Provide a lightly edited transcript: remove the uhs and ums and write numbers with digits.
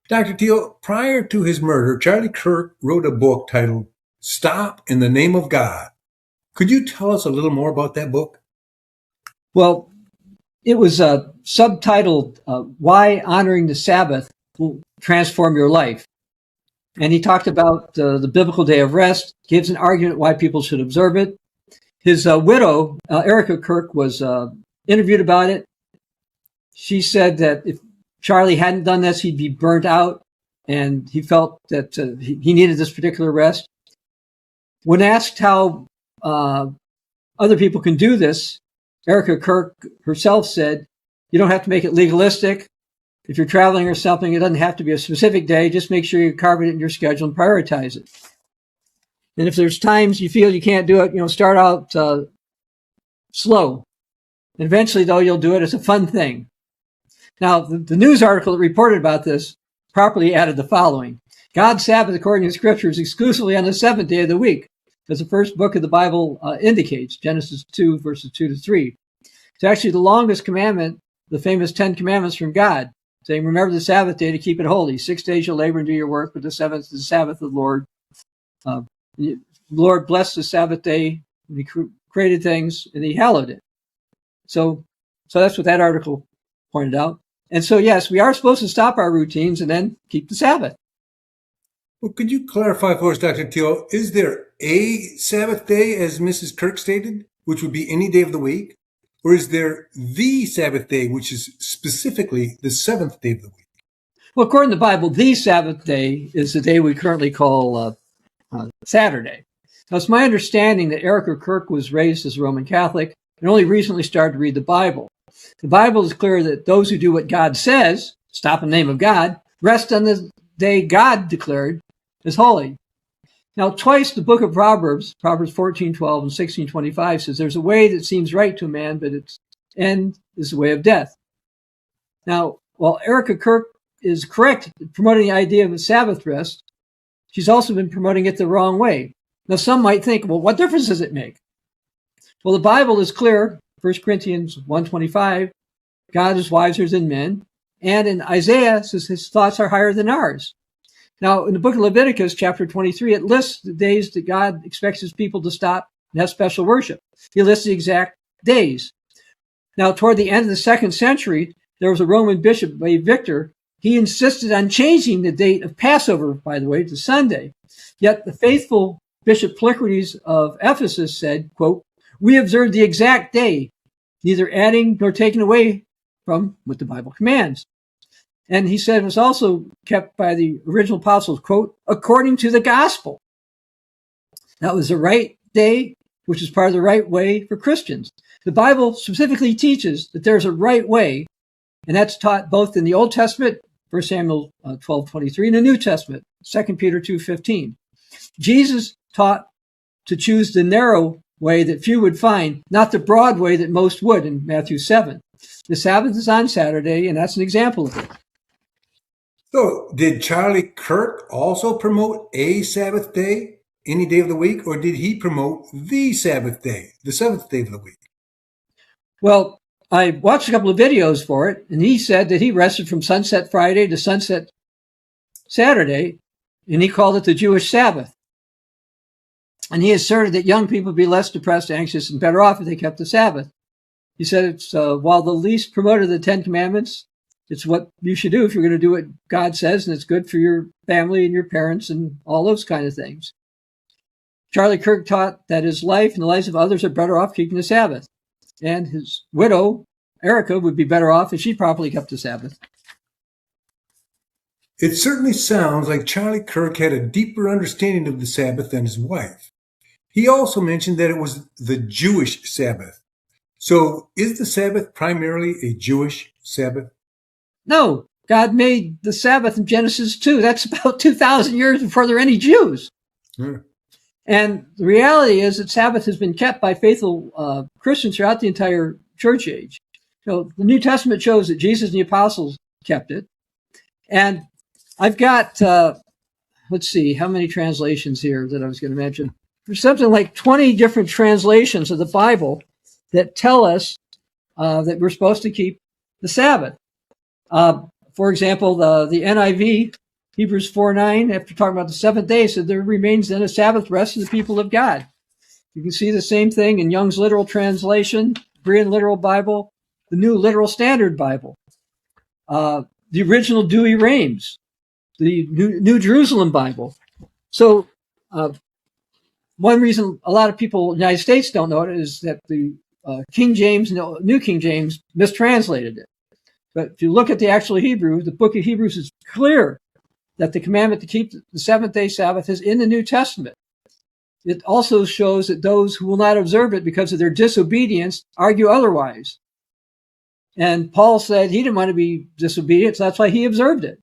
Dr. Thiel, prior to his murder, Charlie Kirk wrote a book titled Stop in the Name of God. Could you tell us a little more about that book? Well, it was subtitled, Why Honoring the Sabbath Will Transform Your Life. And he talked about the biblical day of rest, gives an argument why people should observe it. His widow, Erica Kirk, was interviewed about it. She said that if Charlie hadn't done this, he'd be burnt out, and he felt that he needed this particular rest. When asked how other people can do this, Erica Kirk herself said, you don't have to make it legalistic. If you're traveling or something, it doesn't have to be a specific day. Just make sure you carve it in your schedule and prioritize it. And if there's times you feel you can't do it, start out slow. And eventually, though, you'll do it. It's a fun thing. Now, the news article that reported about this properly added the following. God's Sabbath, according to Scripture, is exclusively on the seventh day of the week, as the first book of the Bible indicates, Genesis 2, verses 2 to 3. It's actually the longest commandment, the famous 10 Commandments from God, saying, remember the Sabbath day to keep it holy. 6 days you'll labor and do your work, but the seventh is the Sabbath of the Lord. The Lord blessed the Sabbath day when he created things, and he hallowed it. So that's what that article pointed out. And so, yes, we are supposed to stop our routines and then keep the Sabbath. Well, could you clarify for us, Dr. Thiel, is there a Sabbath day, as Mrs. Kirk stated, which would be any day of the week? Or is there the Sabbath day, which is specifically the seventh day of the week? Well, according to the Bible, the Sabbath day is the day we currently call Saturday. Now, it's my understanding that Erica Kirk was raised as a Roman Catholic and only recently started to read the Bible. The Bible is clear that those who do what God says, stop in the name of God, rest on the day God declared is holy. Now, twice the book of Proverbs 14:12 and 16:25 says there's a way that seems right to a man, but its end is the way of death. Now, while Erica Kirk is correct in promoting the idea of a Sabbath rest, she's also been promoting it the wrong way. Now, some might think, well, what difference does it make? Well, the Bible is clear. 1 Corinthians 1:25, God is wiser than men. And in Isaiah, it says his thoughts are higher than ours. Now, in the book of Leviticus, chapter 23, it lists the days that God expects his people to stop and have special worship. He lists the exact days. Now, toward the end of the 2nd century, there was a Roman bishop named Victor. He insisted on changing the date of Passover, by the way, to Sunday. Yet the faithful Bishop Polycrates of Ephesus said, quote, we observe the exact day, neither adding nor taking away from what the Bible commands. And he said it was also kept by the original apostles, quote, according to the gospel. That was the right day, which is part of the right way for Christians. The Bible specifically teaches that there's a right way, and that's taught both in the Old Testament, 1 Samuel 12:23, and the New Testament, 2 Peter 2:15. Jesus taught to choose the narrow way that few would find, not the broad way that most would in Matthew 7. The Sabbath is on Saturday, and that's an example of it. So, did Charlie Kirk also promote a Sabbath day, any day of the week, or did he promote the Sabbath day, the seventh day of the week? Well, I watched a couple of videos for it, and he said that he rested from sunset Friday to sunset Saturday, and he called it the Jewish Sabbath. And he asserted that young people would be less depressed, anxious, and better off if they kept the Sabbath. He said it's while the least promoted of the 10 Commandments, it's what you should do if you're going to do what God says, and it's good for your family and your parents and all those kind of things. Charlie Kirk taught that his life and the lives of others are better off keeping the Sabbath. And his widow, Erica, would be better off if she properly kept the Sabbath. It certainly sounds like Charlie Kirk had a deeper understanding of the Sabbath than his wife. He also mentioned that it was the Jewish Sabbath. So is the Sabbath primarily a Jewish Sabbath? No, God made the Sabbath in Genesis 2. That's about 2,000 years before there were any Jews. And the reality is that Sabbath has been kept by faithful Christians throughout the entire church age. So the New Testament shows that Jesus and the apostles kept it. And I've got, let's see, how many translations here that I was going to mention. There's something like 20 different translations of the Bible that tell us that we're supposed to keep the Sabbath. For example, the NIV, Hebrews 4:9, after talking about the seventh day, said there remains then a Sabbath rest to the people of God. You can see the same thing in Young's Literal Translation, Berean Literal Bible, the New Literal Standard Bible, the original Douay-Rheims, the New Jerusalem Bible. So one reason a lot of people in the United States don't know it is that the King James, New King James, mistranslated it. But if you look at the actual Hebrew, the book of Hebrews is clear that the commandment to keep the seventh-day Sabbath is in the New Testament. It also shows that those who will not observe it because of their disobedience argue otherwise. And Paul said he didn't want to be disobedient, so that's why he observed it.